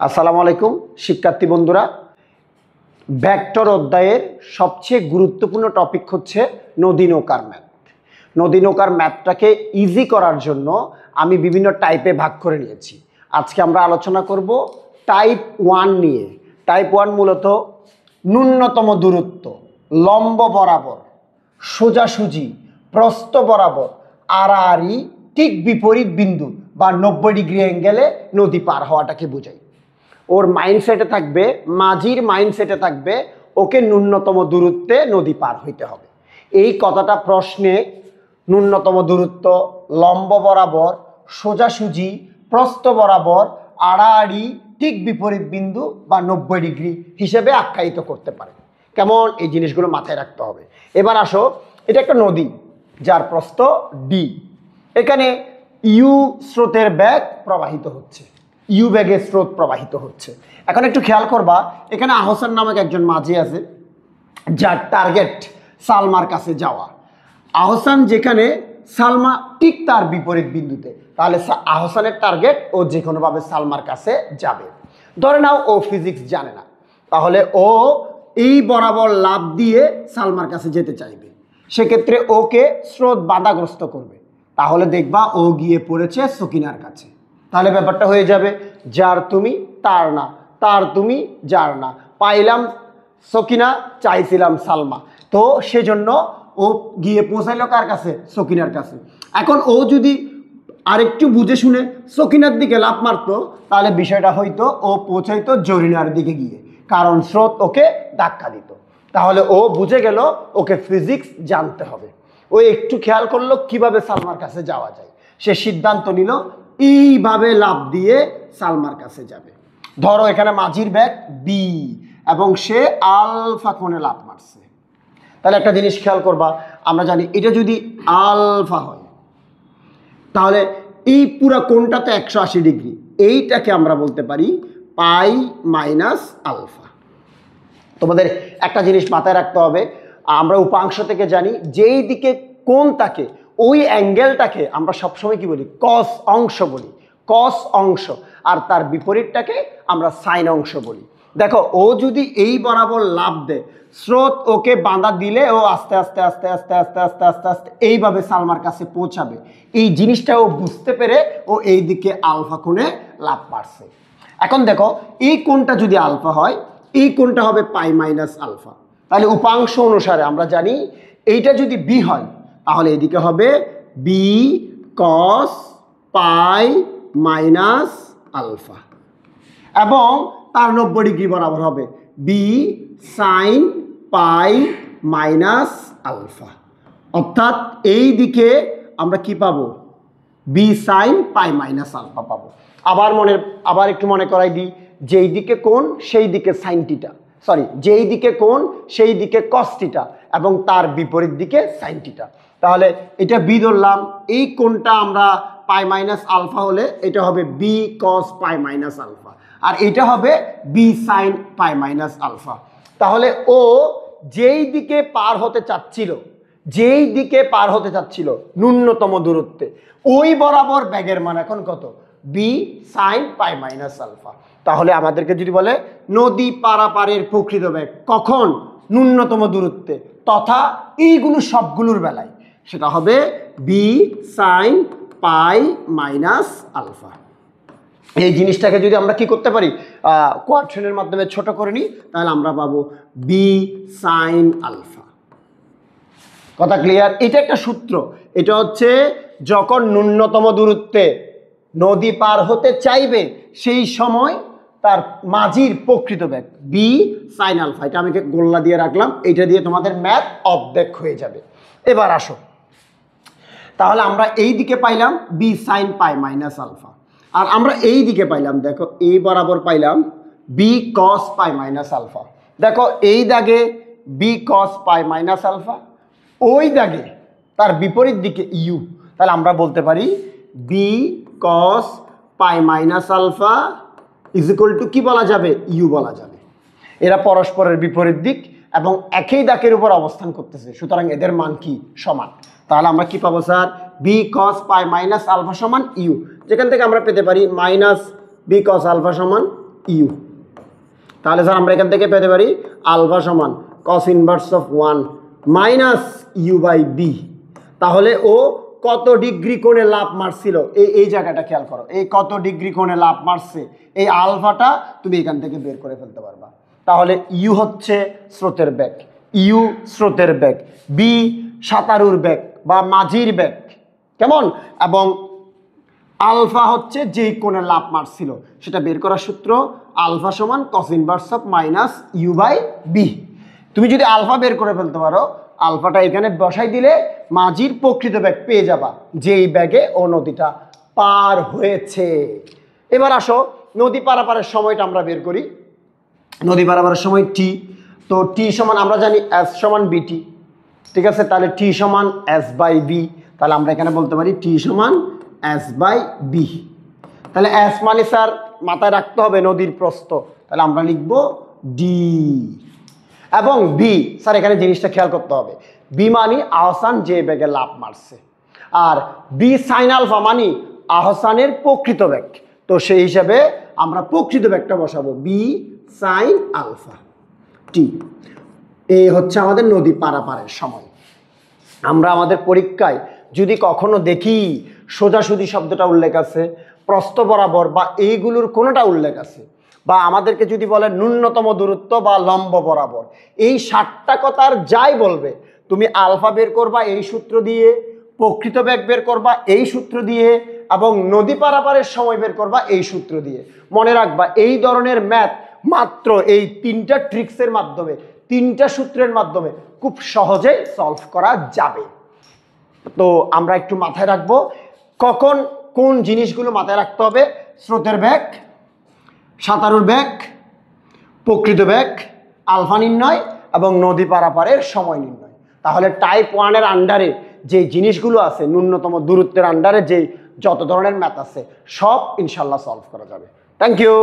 আসসালামু আলাইকুম শিক্ষার্থী বন্ধুরা। ভেক্টর অধ্যায়ের সবচেয়ে গুরুত্বপূর্ণ টপিক হচ্ছে নদী নৌকার ম্যাথ। নদী নৌকার ম্যাথটাকে ইজি করার জন্য আমি বিভিন্ন টাইপে ভাগ করে নিয়েছি। আজকে আমরা আলোচনা করব টাইপ 1 নিয়ে। টাইপ 1 মূলত ন্যূনতম দূরত্ব, লম্ব বরাবর, সোজাসুজি, প্রস্থ বরাবর, আড়াআড়ি, ঠিক বিপরীত বিন্দু বা 90 ডিগ্রি অ্যাঙ্গেলে নদী পার হওয়াটাকে বোঝায়। ওর মাইন্ডসেটে থাকবে, মাঝির মাইন্ডসেটে থাকবে ওকে ন্যূনতম দূরত্বে নদী পার হইতে হবে। এই কথাটা প্রশ্নে ন্যূনতম দূরত্ব, লম্ব বরাবর, সোজাসুজি, প্রস্থ বরাবর, আড়াআড়ি, ঠিক বিপরীত বিন্দু বা 90 ডিগ্রি হিসেবে আখ্যায়িত করতে পারে। কেমন, এই জিনিসগুলো মাথায় রাখতে হবে। এবার আসো, এটা একটা নদী যার প্রস্থ ডি। এখানে ইউ স্রোতের বেগ প্রবাহিত হচ্ছে, ইউ বেগে স্রোত প্রবাহিত হচ্ছে। এখন একটু খেয়াল করবা, এখানে আহসান নামক একজন মাঝি আছে যার টার্গেট সালমার কাছে যাওয়া। আহসান যেখানে, সালমা ঠিক তার বিপরীত বিন্দুতে, তাহলে আহসানের টার্গেট ও যে কোনোভাবে সালমার কাছে যাবে। ধরে নাও ও ফিজিক্স জানে না, তাহলে ও এই বরাবর লাফ দিয়ে সালমার কাছে যেতে চাইবে। সেক্ষেত্রে ওকে স্রোত বাধাগ্রস্ত করবে, তাহলে দেখবা ও গিয়ে পড়েছে সকিনার কাছে। তাহলে ব্যাপারটা হয়ে যাবে যার তুমি তার না, তার তুমি যার না, পাইলাম সকিনা, চাইছিলাম সালমা। তো সেজন্য ও গিয়ে পৌঁছাইলো কার কাছে? সকিনার কাছে। এখন ও যদি আরেকটু বুঝে শুনে সকিনার দিকে লাফ মারতো, তাহলে বিষয়টা হয়তো ও পৌঁছাইতো জরিনার দিকে গিয়ে, কারণ স্রোত ওকে ধাক্কা দিত। তাহলে ও বুঝে গেল ওকে ফিজিক্স জানতে হবে। ও একটু খেয়াল করলো কিভাবে সালমার কাছে যাওয়া যায়। সে সিদ্ধান্ত নিল এইভাবে লাফ দিয়ে সালমার কাছে যাবে। ধরো এখানে মাঝির ব্যাগ বি এবং সে আলফা কোণে লাফ মারছে। তাহলে একটা জিনিস খেয়াল করবা, আমরা জানি এটা যদি আলফা হয় তাহলে এই পুরা কোণটাতে 180 ডিগ্রি, এইটাকে আমরা বলতে পারি পাই মাইনাস আলফা। তোমাদের একটা জিনিস মাথায় রাখতে হবে, আমরা উপাংশ থেকে জানি যেই দিকে কোণ থাকে ওই অ্যাঙ্গেলটাকে আমরা সবসময় কি বলি? কস অংশ বলি, কস অংশ। আর তার বিপরীতটাকে আমরা সাইন অংশ বলি। দেখো ও যদি এই বরাবর লাফ দেয়, স্রোত ওকে বাঁধা দিলে ও আস্তে আস্তে আস্তে আস্তে আস্তে আস্তে আস্তে আস্তে এইভাবে সালমার কাছে পৌঁছাবে। এই জিনিসটা ও বুঝতে পেরে ও এই দিকে আলফা কোণে লাফ মারছে। এখন দেখো এই কোণটা যদি আলফা হয়, এই কোণটা হবে পাই মাইনাস আলফা। তাহলে উপাংশ অনুসারে আমরা জানি এইটা যদি বি হয় তাহলে এদিকে হবে B cos pi minus alpha, এবং তার 90 ডিগ্রি বরাবর হবে B sine pi minus alpha. অর্থাৎ এই দিকে আমরা কি পাবো? B sine pi minus alpha পাবো। আবার একটু মনে করাই দিই, যেই দিকে কোণ সেই দিকে সাইন থিটা, সরি যেই দিকে কোণ সেই দিকে কস থিটা এবং তার বিপরীত দিকে সাইন থিটা। তাহলে এটা বি ধরলাম, এই কোণটা আমরা পাই মাইনাস আলফা হলে এটা হবে B cos pi minus alpha, আর এটা হবে B sine pi minus alpha. তাহলে ও যেই দিকে পার হতে চাচ্ছিল, যেই দিকে পার হতে চাচ্ছিল ন্যূনতম দূরত্বে, ওই বরাবর ব্যাগের মান এখন কত? B sine pi minus alpha. তাহলে আমাদেরকে যদি বলে নদী পারাপারের প্রকৃত বেগ কখন? ন্যূনতম দূরত্বে, তথা এইগুলো সবগুলোর বেলায় সেটা হবে B sine pi minus alpha. এই জিনিসটাকে যদি আমরা কি করতে পারি, কোয়াড্রেনের মাধ্যমে ছোট করে নিই, তাহলে আমরা পাবো বি সাইন আলফা। কথা ক্লিয়ার? এটা একটা সূত্র। এটা হচ্ছে যখন ন্যূনতম দূরত্বে নদী পার হতে চাইবে সেই সময় তার মাঝির প্রকৃত বেগ বি সাইন আলফা। এটা আমি গোল্লা দিয়ে রাখলাম, এটা দিয়ে তোমাদের ম্যাথ অর্ধেক হয়ে যাবে। এবার আসো, তাহলে আমরা এই দিকে পাইলাম B sine pi minus alpha, আর আমরা এই দিকে পাইলাম, দেখো এই বরাবর পাইলাম B cos pi minus alpha. দেখো এই দাগে B cos pi minus alpha, ওই দাগে তার বিপরীত দিকে ইউ। তাহলে আমরা বলতে পারি B cos pi minus alpha is equal to কি বলা যাবে? ইউ বলা যাবে। এরা পরস্পরের বিপরীত দিক এবং একই দাগের উপর অবস্থান করতেছে, সুতরাং এদের মান কি? সমান। তাহলে আমরা কি পাবো sir? B cos pi minus alpha সমান ইউ, যেখান থেকে আমরা পেতে পারি মাইনাস বি কস আলফা সমান ইউ। তাহলে স্যার আমরা এখান থেকে পেতে পারি আলফা সমান cos inverse of 1 minus U by B. তাহলে ও কত ডিগ্রি কোণে লাফ মারছিল এই জায়গাটা খেয়াল করো, এই কত ডিগ্রি কোণে লাফ মারছে এই আলফাটা তুমি এখান থেকে বের করে ফেলতে পারবা। তাহলে ইউ হচ্ছে স্রোতের বেগ, ইউ স্রোতের বেগ, বি সাঁতারুর বেগ বা মাঝির বেগ, কেমন, এবং আলফা হচ্ছে যেই কোণে লাফ মারছিল সেটা বের করার সূত্র আলফা সমান cos inverse of minus U by B. তুমি যদি আলফা বের করে ফেলতে পারো, আলফাটা এখানে বসাই দিলে মাঝির প্রকৃত বেগ পেয়ে যাবা, যেই ব্যাগে ও নদীটা পার হয়েছে। এবার আসো নদী পারাপারের সময়টা আমরা বের করি। নদী পারাপারের সময় টি, তো টি সমান আমরা জানি এস সমান বিটি, ঠিক আছে। তাহলে টি সমান এস বাই বি, তাহলে আমরা এখানে বলতে পারি টি সমান এস বাই বি। তাহলে এস মানে স্যার মাথায় রাখতে হবে নদীর প্রস্থ, তাহলে আমরা লিখব ডি। এবং বি স্যার এখানে জিনিসটা খেয়াল করতে হবে, বি মানে আহসান যে বেগে লাফ মারছে, আর বি সাইন আলফা মানে আহসানের প্রকৃত বেগ, তো সেই হিসাবে আমরা প্রকৃত বেগটা বসাবো বি সাইন আলফা টি। এই হচ্ছে আমাদের নদী পারাপারের সময়। আমরা আমাদের পরীক্ষায় যদি কখনো দেখি সোজাসুজি শব্দটা উল্লেখ আছে, প্রস্থ বরাবর বা এইগুলোর কোনোটা উল্লেখ আছে, বা আমাদেরকে যদি বলে ন্যূনতম দূরত্ব বা লম্ব বরাবর, এই 7টা কথার যাই বলবে তুমি আলফা বের করবা এই সূত্র দিয়ে, প্রকৃত বেগ বের করবা এই সূত্র দিয়ে, এবং নদী পারাপারের সময় বের করবা এই সূত্র দিয়ে। মনে রাখবা এই ধরনের ম্যাথ মাত্র এই 3টা ট্রিক্সের মাধ্যমে, 3টা সূত্রের মাধ্যমে খুব সহজে সলভ করা যাবে। তো আমরা একটু মাথায় রাখবো কখন কোন জিনিসগুলো মাথায় রাখতে হবে, স্রোতের বেগ, সাঁতারুর বেগ, প্রকৃত বেগ, আলফা নির্ণয় এবং নদী পারাপারের সময় নির্ণয়। তাহলে টাইপ 1-এর আন্ডারে যে জিনিসগুলো আছে, ন্যূনতম দূরত্বের আন্ডারে যে যত ধরনের ম্যাথ আছে সব ইনশাল্লাহ সলভ করা যাবে। Thank you.